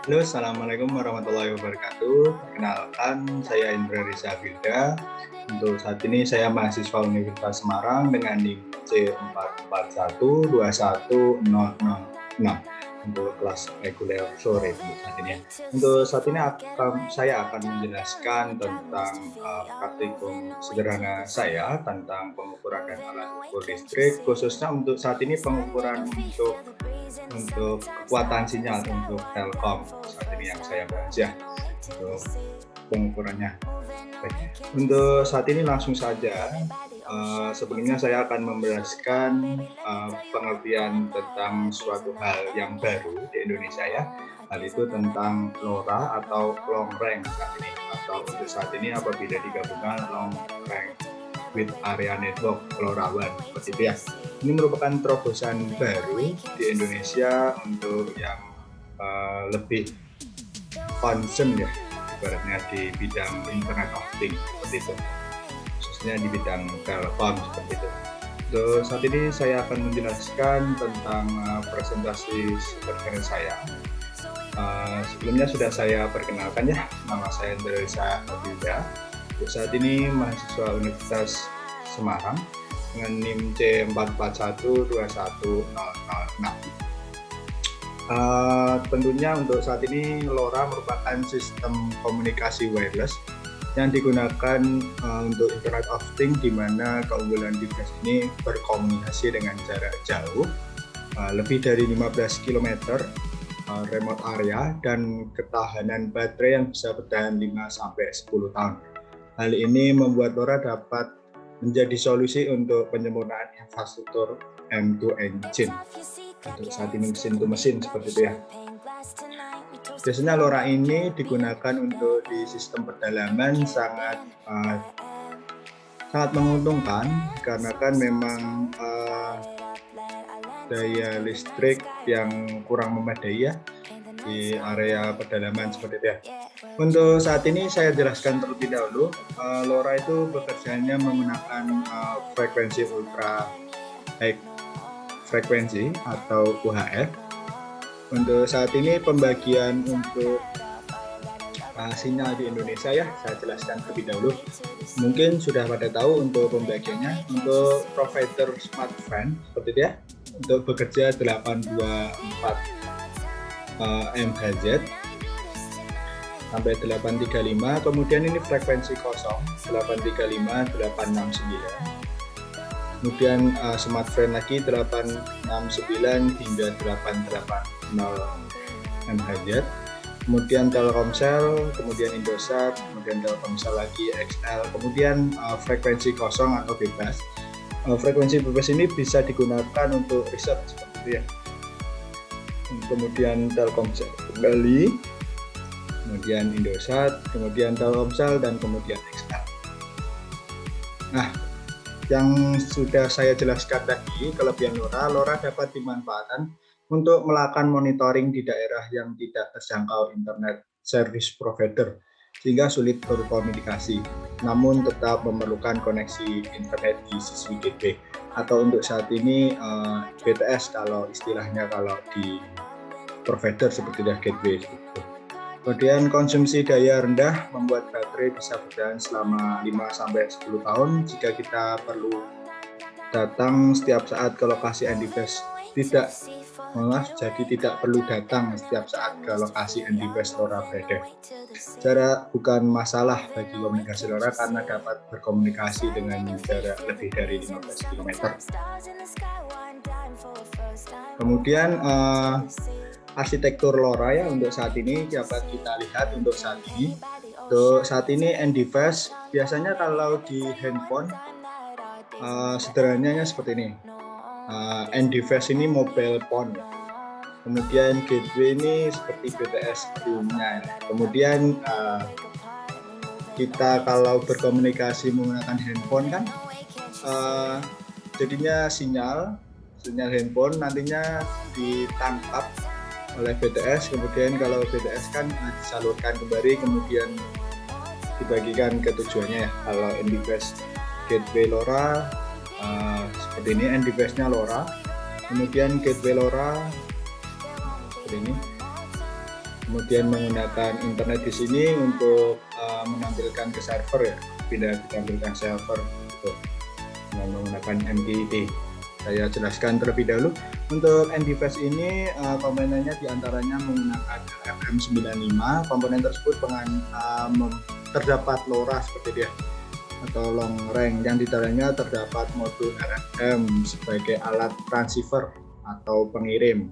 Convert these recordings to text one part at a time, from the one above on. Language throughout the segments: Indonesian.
Halo, Assalamualaikum warahmatullahi wabarakatuh. Perkenalkan, saya Indra Risa Bilda. Untuk saat ini saya mahasiswa Universitas Semarang dengan NIM C44121006 untuk kelas reguler sore untuk saat ini. Untuk saat ini saya akan menjelaskan tentang praktikum sederhana saya tentang pengukuran dan alat ukur listrik, khususnya untuk saat ini pengukuran untuk kekuatan sinyal untuk Telkom saat ini yang saya bahas ya untuk pengukurannya. Baik. Untuk saat ini langsung saja, sebelumnya saya akan menjelaskan pengertian tentang suatu hal yang baru di Indonesia ya. Hal itu tentang LoRa atau long range saat ini, atau untuk saat ini apabila digabungkan long range with area network LoRaWAN seperti itu ya. Ini merupakan terobosan baru di Indonesia untuk yang lebih concern ya, ibaratnya di bidang Internet of Things seperti itu, khususnya di bidang Telkom seperti itu. Terus saat ini saya akan menjelaskan tentang presentasi sederhana saya. Sebelumnya sudah saya perkenalkan ya, nama saya Andresa Abida. Saat ini mahasiswa Universitas Semarang dengan NIM C44121006. Tentunya untuk saat ini LoRa merupakan sistem komunikasi wireless yang digunakan untuk Internet of Things, di mana keunggulan device ini berkomunikasi dengan jarak jauh lebih dari 15 km remote area dan ketahanan baterai yang bisa bertahan 5-10 tahun. Hal ini membuat LoRa dapat menjadi solusi untuk penyempurnaan infrastruktur end-to-engine untuk saat ini mesin to mesin seperti itu ya. Biasanya LoRa ini digunakan untuk di sistem pedalaman sangat menguntungkan karena kan memang daya listrik yang kurang memadai ya di area pedalaman seperti itu ya. Untuk saat ini saya jelaskan terlebih dahulu, LoRa itu bekerjanya menggunakan frekuensi ultra high frekuensi atau UHF. Untuk saat ini pembagian untuk sinyal di Indonesia ya, saya jelaskan terlebih dahulu. Mungkin sudah pada tahu untuk pembagiannya. Untuk provider smartphone seperti itu ya, untuk bekerja 824 MHz sampai 835, kemudian ini frekuensi kosong 835 869, kemudian smartphone lagi 869 hingga 880 MHz, kemudian Telkomsel, kemudian Indosat, kemudian Telkomsel lagi XL, kemudian frekuensi kosong atau bebas. Frekuensi bebas ini bisa digunakan untuk riset seperti itu ya. Kemudian Telkomsel kembali, kemudian Indosat, kemudian Telkomsel, dan kemudian XL. Nah, yang sudah saya jelaskan tadi, kelebihan LoRa dapat dimanfaatkan untuk melakukan monitoring di daerah yang tidak terjangkau internet service provider, sehingga sulit berkomunikasi, namun tetap memerlukan koneksi internet di sisi gateway, atau untuk saat ini BTS kalau istilahnya kalau di provider seperti gateway. Kemudian konsumsi daya rendah membuat baterai bisa bertahan selama 5-10 tahun jika kita perlu datang setiap saat ke lokasi end device. Jadi tidak perlu datang setiap saat ke lokasi end device LoRa berada. Jarak bukan masalah bagi komunikasi LoRa karena dapat berkomunikasi dengan jarak lebih dari 15 km. Kemudian arsitektur LoRa ya untuk saat ini dapat kita lihat untuk saat ini. Untuk saat ini end device biasanya kalau di handphone sederhananya seperti ini. End device ini mobile phone. Kemudian gateway ini seperti BTS sebelumnya. Kemudian kita kalau berkomunikasi menggunakan handphone kan jadinya sinyal handphone nantinya ditangkap oleh BTS, kemudian kalau BTS kan disalurkan kembali, kemudian dibagikan ke tujuannya ya. Kalau end device gateway LoRa seperti ini, end device-nya LoRa, kemudian gateway LoRa seperti ini, Kemudian menggunakan internet di sini untuk menampilkan ke server ya, bila ditampilkan server gitu, dengan menggunakan MQTT. Saya jelaskan terlebih dahulu. Untuk NDFS ini komponennya diantaranya menggunakan FM95. Komponen tersebut terdapat LoRa seperti dia, atau long range, yang di dalamnya terdapat modul RFM sebagai alat transceiver atau pengirim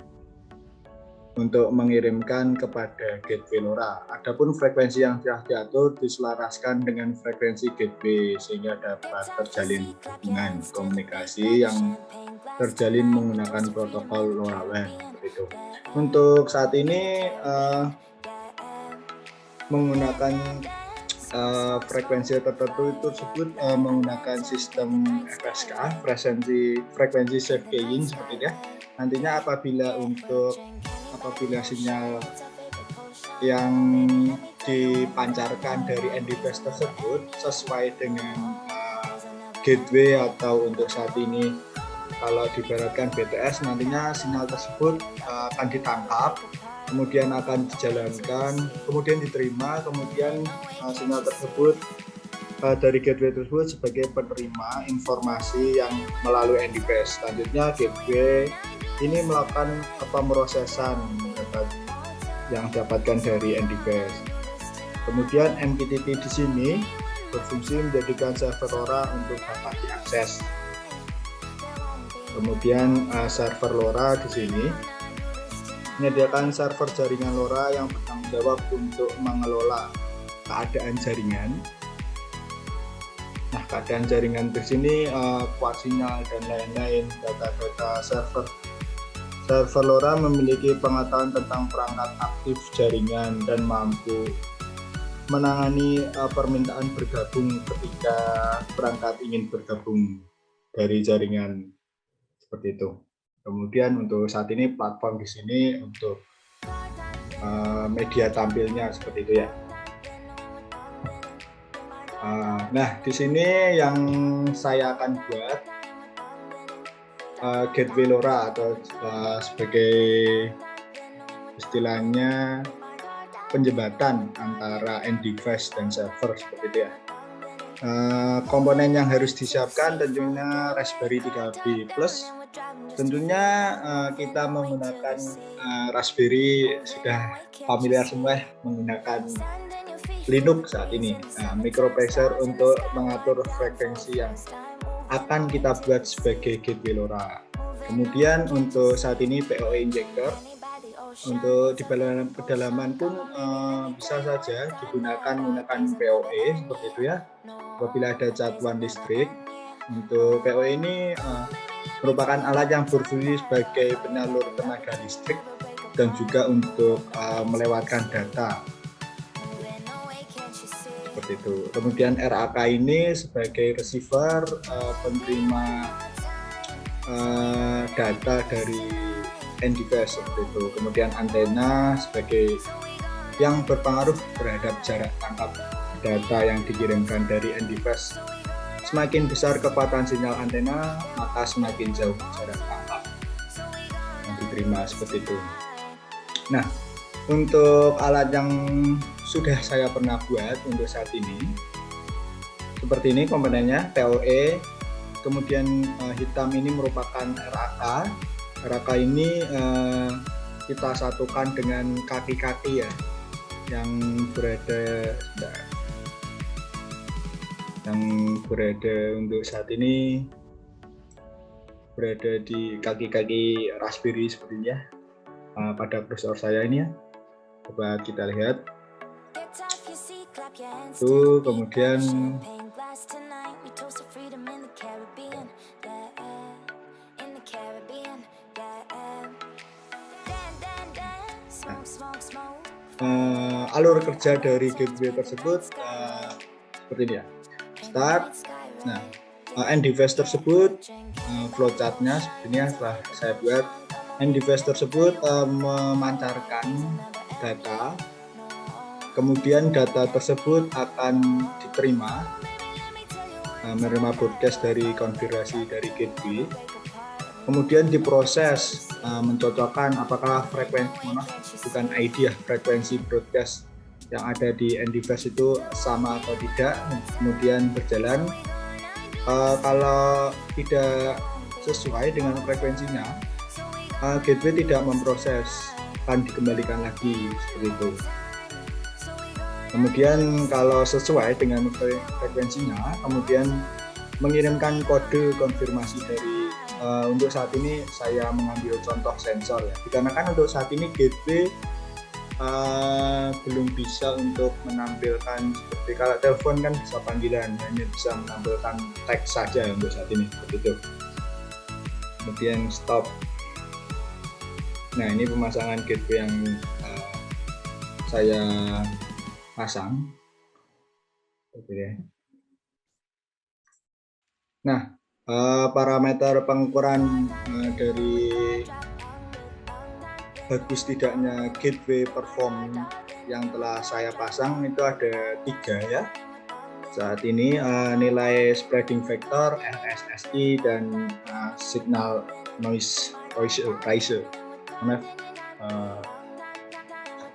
untuk mengirimkan kepada gateway LoRa. Adapun frekuensi yang telah diatur diselaraskan dengan frekuensi gateway sehingga dapat terjalin hubungan komunikasi yang terjalin menggunakan protokol LoRaWAN. Itu. Untuk saat ini menggunakan frekuensi tertentu tersebut menggunakan sistem FSK, frekuensi safe keying seperti itu. Nantinya apabila sinyal yang dipancarkan dari NDFS tersebut sesuai dengan gateway, atau untuk saat ini kalau diibaratkan BTS, nantinya sinyal tersebut akan ditangkap, kemudian akan dijalankan, kemudian diterima, kemudian sinyal tersebut dari gateway tersebut sebagai penerima informasi yang melalui NDFS. Selanjutnya gateway ini melakukan pemrosesan data yang didapatkan dari NDFS. Kemudian MQTT di sini berfungsi menjadikan server LoRa untuk dapat diakses. Kemudian server LoRa di sini menyediakan server jaringan LoRa yang bertanggung jawab untuk mengelola keadaan jaringan. Nah, keadaan jaringan di sini kuat sinyal dan lain-lain, data-data server. Server LoRa memiliki pengetahuan tentang perangkat aktif jaringan dan mampu menangani permintaan bergabung ketika perangkat ingin bergabung dari jaringan seperti itu. Kemudian untuk saat ini platform di sini untuk media tampilnya seperti itu ya. Nah, di sini yang saya akan buat gateway LoRa, atau sebagai istilahnya penjembatan antara NDFS dan server seperti itu ya. Komponen yang harus disiapkan tentunya Raspberry 3B Plus. Tentunya kita menggunakan Raspberry, sudah familiar semua menggunakan Linux saat ini, microprocessor untuk mengatur frekuensi yang akan kita buat sebagai gateway LoRa. Kemudian untuk saat ini PoE injector, untuk di pedalaman pun bisa saja digunakan menggunakan PoE seperti itu ya, apabila ada catuan listrik. Untuk PoE ini merupakan alat yang berfungsi sebagai penyalur tenaga listrik dan juga untuk melewatkan data seperti itu. Kemudian RAK ini sebagai receiver, penerima data dari NDFS seperti itu. Kemudian antena sebagai yang berpengaruh terhadap jarak tangkap data yang dikirimkan dari NDFS. Semakin besar kekuatan sinyal antena, maka semakin jauh jarak tangkap yang diterima seperti itu. Nah, untuk alat yang sudah saya pernah buat untuk saat ini, seperti ini komponennya, PoE, kemudian hitam ini merupakan RAK. RAK ini kita satukan dengan kaki-kaki ya, yang berada untuk saat ini berada di kaki-kaki Raspberry sepertinya pada prosesor saya ini ya. Coba kita lihat. Itu kemudian alur kerja dari gateway tersebut seperti ini ya. Start. Nah, NDFS tersebut flowchartnya sebenarnya setelah saya buat, NDFS tersebut memancarkan data, kemudian data tersebut akan diterima, menerima broadcast dari konfigurasi dari gateway, kemudian diproses, mencocokkan apakah frekuensi broadcast yang ada di end device itu sama atau tidak. Kemudian berjalan, kalau tidak sesuai dengan frekuensinya, gateway tidak memproses, akan dikembalikan lagi seperti itu. Kemudian kalau sesuai dengan frekuensinya, kemudian mengirimkan kode konfirmasi dari untuk saat ini saya mengambil contoh sensor ya, dikarenakan untuk saat ini gateway belum bisa untuk menampilkan seperti kalau telepon kan bisa panggilan, hanya bisa menampilkan teks saja untuk saat ini seperti itu. Kemudian stop. Nah, ini pemasangan gateway yang saya pasang. Oke. Nah, parameter pengukuran dari bagus tidaknya gateway perform yang telah saya pasang itu ada 3 ya. Saat ini nilai spreading factor, RSSI, dan signal noise ratio.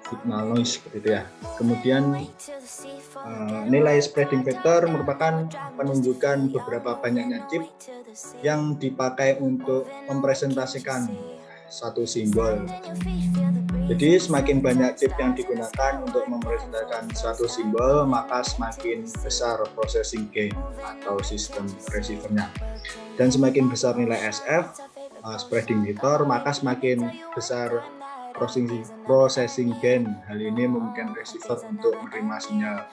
Signal noise seperti itu ya. Kemudian nilai spreading factor merupakan penunjukan beberapa banyaknya chip yang dipakai untuk mempresentasikan satu simbol. Jadi semakin banyak chip yang digunakan untuk mempresentasikan suatu simbol, maka semakin besar processing gain atau sistem receivernya. Dan semakin besar nilai SF, spreading factor, maka semakin besar processing gain. Hal ini memungkinkan receiver untuk menerima sinyal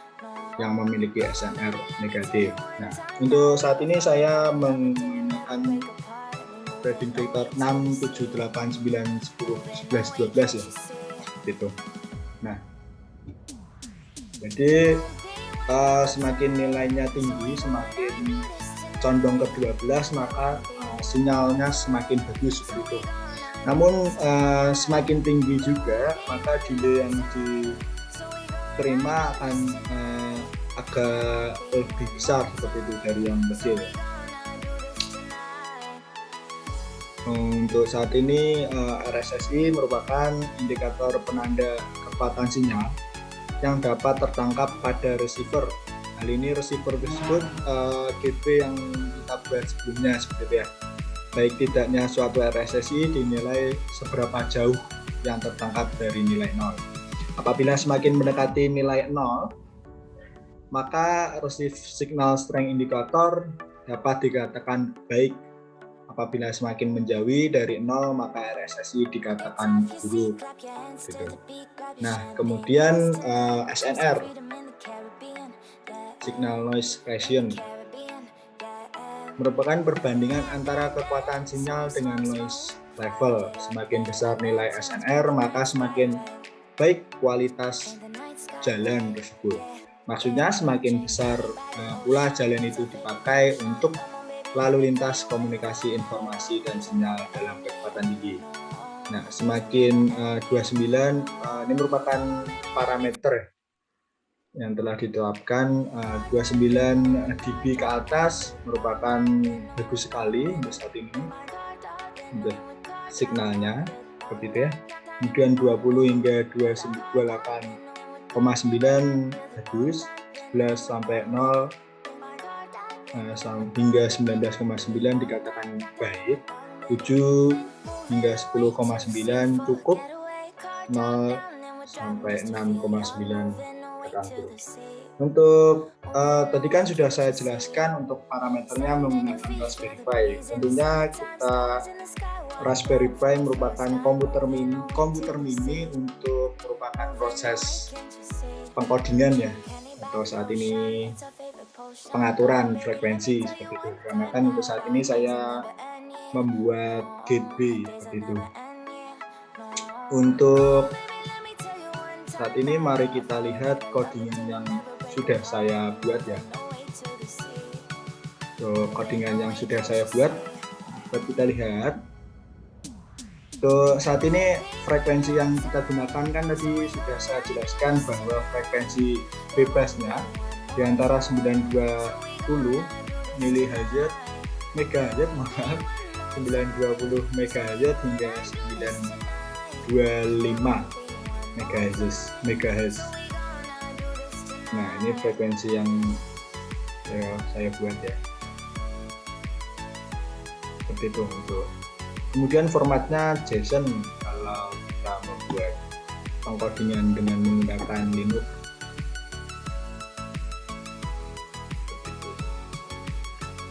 yang memiliki SNR negatif. Nah, untuk saat ini saya menggunakan spreading factor 6, 7, 8, 9, 10, 11, 12 ya, gitu. Nah, jadi semakin nilainya tinggi, semakin condong ke 12, maka sinyalnya semakin bagus seperti itu. Namun semakin tinggi juga, maka delay yang diterima akan agak lebih besar seperti itu dari yang kecil. Untuk saat ini RSSI merupakan indikator penanda kecepatan sinyal yang dapat tertangkap pada receiver. Hal ini receiver tersebut gateway yang kita buat sebelumnya seperti itu ya. Baik tidaknya suatu RSSI dinilai seberapa jauh yang tertangkap dari nilai 0. Apabila semakin mendekati nilai 0, maka receive signal strength indicator dapat dikatakan baik. Apabila semakin menjauhi dari 0, maka RSSI dikatakan buruk. Gitu. Nah, kemudian SNR, signal noise ratio, merupakan perbandingan antara kekuatan sinyal dengan noise level. Semakin besar nilai SNR, maka semakin baik kualitas jalan tersebut. Maksudnya semakin besar pula jalan itu dipakai untuk lalu lintas komunikasi informasi dan sinyal dalam kecepatan tinggi. Nah, semakin 29 ini merupakan parameter yang telah ditetapkan. 29 dB ke atas merupakan bagus sekali untuk saat ini untuk signalnya seperti itu ya. Kemudian 20 hingga 28,9 bagus, 11 sampai 0 hingga 19,9 dikatakan baik, 7 hingga 10,9 cukup, 0 sampai 6,9 tertentu. Untuk tadi kan sudah saya jelaskan untuk parameternya menggunakan Raspberry Pi. Tentunya kita Raspberry Pi merupakan komputer mini untuk merupakan proses pengkodingan ya, atau saat ini pengaturan frekuensi seperti itu. Karena kan untuk saat ini saya membuat gateway seperti itu. Untuk saat ini mari kita lihat codingan yang sudah saya buat ya. So, codingan yang sudah saya buat, dapat kita lihat. So, saat ini frekuensi yang kita gunakan kan tadi sudah saya jelaskan bahwa frekuensi bebasnya di antara 920 MHz 920 MHz hingga 925 MHz. Nah, ini frekuensi yang saya buat ya. Seperti itu untuk. Kemudian formatnya JSON kalau kita membuat pengkodingan dengan menggunakan Linux.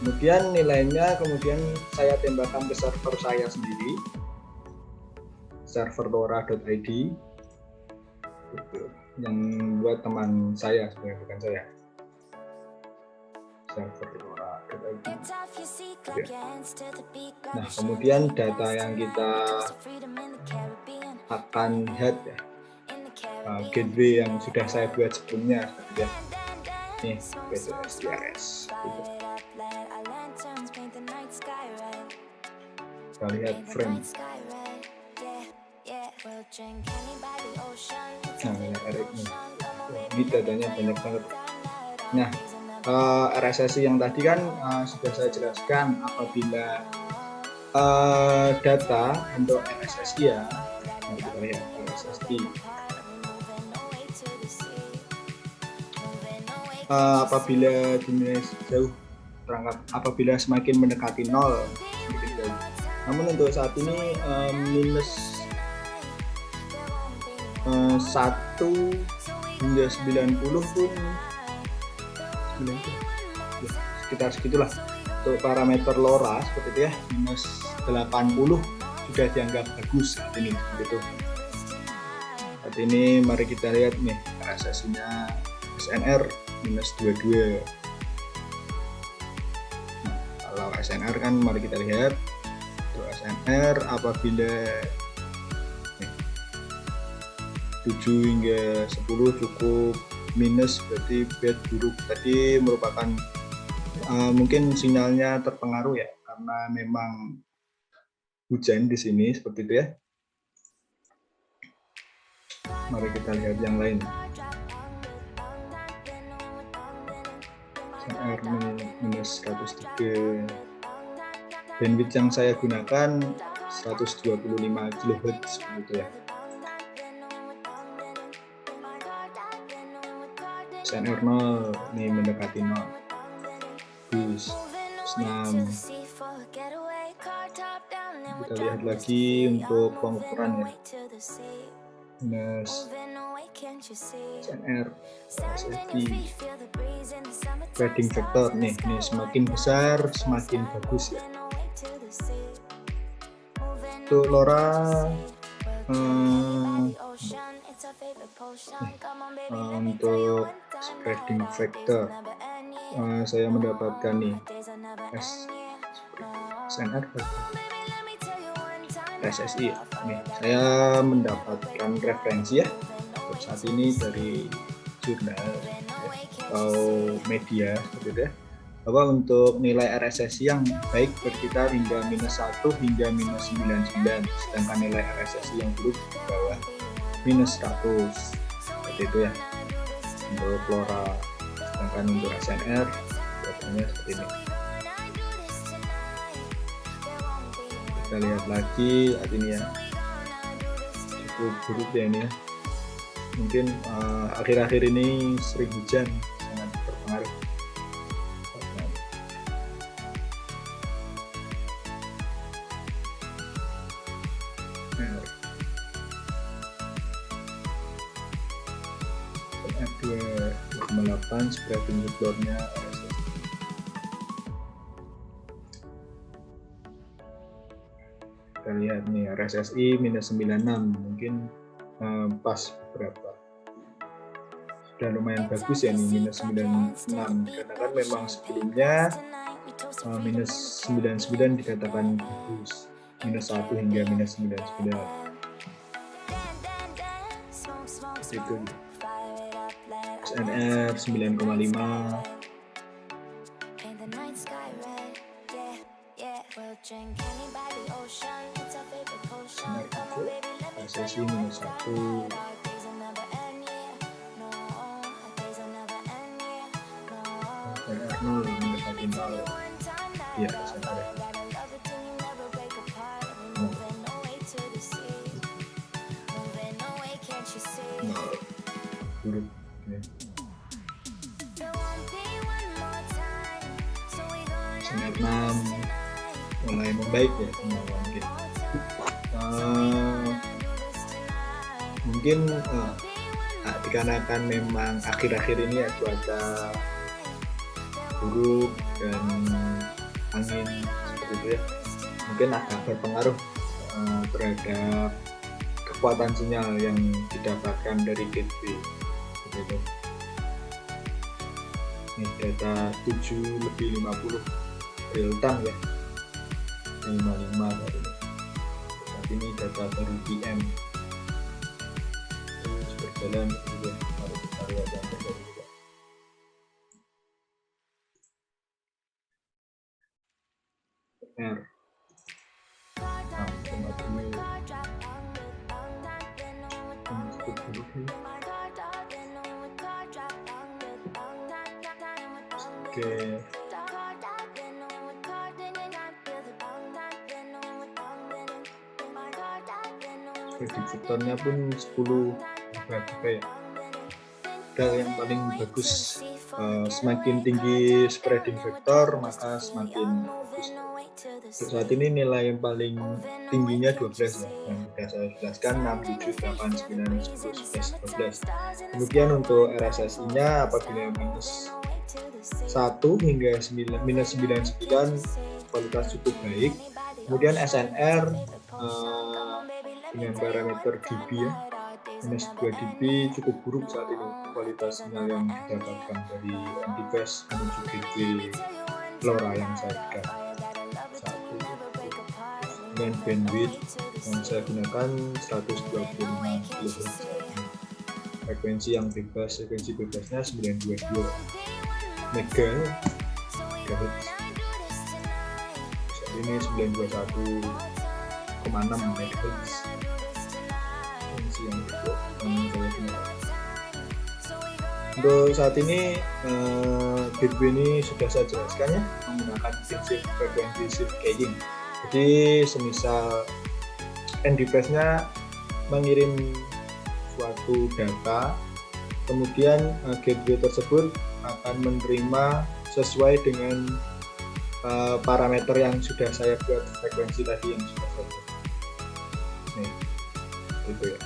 Kemudian nilainya saya tembakkan ke server saya sendiri, server lora.id, yang buat teman saya sebenarnya, bukan saya. Server lora.id. Ya. Nah, kemudian data yang kita akan lihat ya, gateway yang sudah saya buat sebelumnya, ya. Nih, PCSDRS. Gitu. Kita lihat frame. Nah, ini ini datanya banyak banget. Nah, RSSI yang tadi kan sudah saya jelaskan, apabila data untuk RSSI ya, kita lihat RSSI. Apabila dinilai jauh terangkat, apabila semakin mendekati 0 semakin jauh. Namun untuk saat ini minus 1 hingga 90 pun ya, sekitar segitulah. Untuk parameter LoRa seperti itu ya, minus 80 sudah dianggap bagus saat ini, begitu. Saat ini mari kita lihat nih RSSI-nya SNR minus 22. Nah, kalau SNR kan mari kita lihat untuk SNR apabila 7 hingga 10 cukup, minus berarti bad, buruk. Tadi merupakan mungkin sinyalnya terpengaruh ya, karena memang hujan di sini seperti itu ya. Mari kita lihat yang lain. SNR minus 103. Bandwidth yang saya gunakan 125 kHz gitu ya. SNR 0 ini mendekati 0. Plus 6. Kita lihat lagi untuk pengukuran ya. Minus SNR SSD. Grading vector nih, semakin besar semakin bagus ya. Untuk LoRa untuk spreading factor saya mendapatkan nih SNR SSI nih, saya mendapatkan referensi ya untuk saat ini dari jurnal atau media seperti itu ya, bahwa untuk nilai RSSI yang baik berkisar hingga minus 1 hingga minus 99, sedangkan nilai RSSI yang buruk di bawah minus 100 seperti itu ya untuk LoRa. Sedangkan untuk SNR datanya seperti ini. Kita lihat lagi saat ini ya, cukup buruk ya ini ya. Mungkin akhir-akhir ini sering hujan, sangat berpengaruh. F2,8 spreading floor-nya RSSI. Kita lihat nih RSSI minus 96, mungkin pas berapa, sudah lumayan bagus ya nih minus 96, karena kan memang sebelumnya minus 99 dikatakan bagus, minus 1 hingga minus 99 itu. SNR 9,5. RSSI minus 1. SNR 0 mendekati 0 ya SNR. R6 mulai membaik ya semua mungkin. Mungkin dikarenakan memang akhir-akhir ini ya cuaca buruk dan angin seperti itu ya, mungkin agak berpengaruh terhadap kekuatan sinyal yang didapatkan dari gateway begitu. Ini data 7:50 real time ya, 55 tadi. Saat ini data baru PM berjalan juga, harus kita lihat yang terjadi juga. R tempat ini cukup buruk nih. Oke. Prediktornya pun 10 juga ya. Dan yang paling bagus, semakin tinggi spreading vector maka semakin bagus. Saat ini nilai yang paling tingginya 12 ya, yang sudah saya jelaskan 6, 7, 8, 9, 10, 11, 12. Kemudian untuk RSSI-nya apabila -1 hingga -99 kualitas cukup baik. Kemudian SNR dengan parameter dB ya, -2 dB cukup buruk saat ini kualitas sinyal yang didapatkan dari MDFast menuju gateway LoRa yang saya gunakan. Dan bandwidth yang saya gunakan 125 kHz. Frekuensi yang bebas, frekuensi bebasnya 922 MHz. Saat ini 921,6 MHz. Frekuensi yang bebas yang saya gunakan. Untuk saat ini gateway ini sudah saya jelaskan ya, menggunakan prinsip frekuensi shift keying. Jadi semisal end device-nya mengirim suatu data, kemudian gateway tersebut akan menerima sesuai dengan parameter yang sudah saya buat, frekuensi tadi yang sudah saya buat. Nih, gitu ya.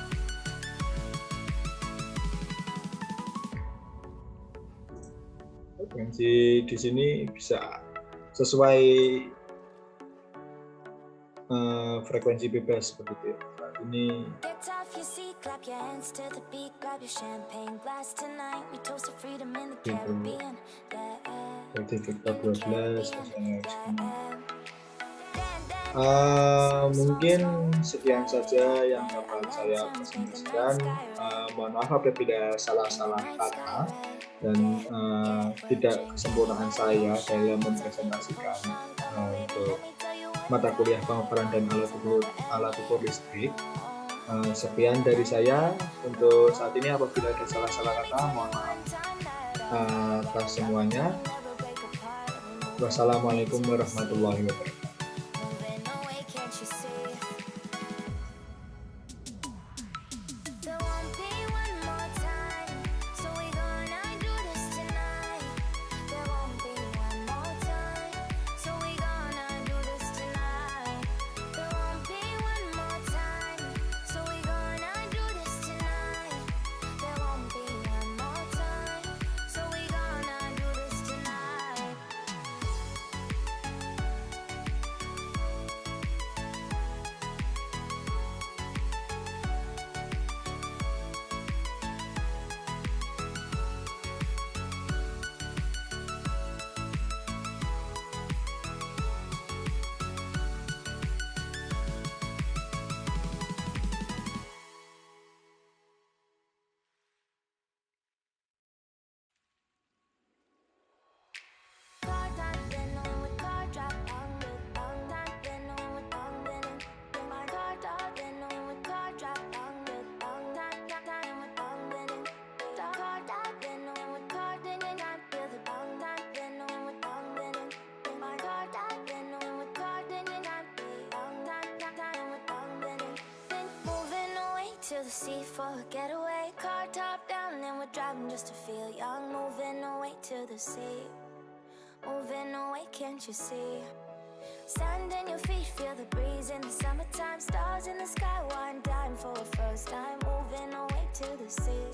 Frekuensi di sini bisa sesuai frekuensi bebas seperti itu ya. Saat ini berarti vektor 12 mungkin sekian saja yang dapat saya presentasikan. Mohon maaf apabila salah-salah kata dan tidak kesempurnaan saya dalam mempresentasikan untuk mata kuliah pemaparan dan alat ukur listrik. Sekian dari saya untuk saat ini. Apabila ada salah-salah kata, mohon maaf atas semuanya. Wassalamualaikum warahmatullahi wabarakatuh. To the sea for a getaway, car top down and we're driving just to feel young, moving away to the sea. moving away, can't you see? Sand in your feet, feel the breeze in the summertime. Stars in the sky, one dime for a first time. Moving away to the sea,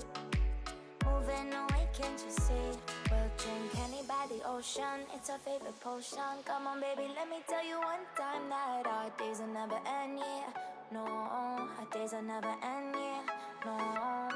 moving away, can't you see? We'll drink honey by the ocean, it's our favorite potion. Come on baby, let me tell you one time that our days will never end, yeah. No, our days will never end, yeah. No.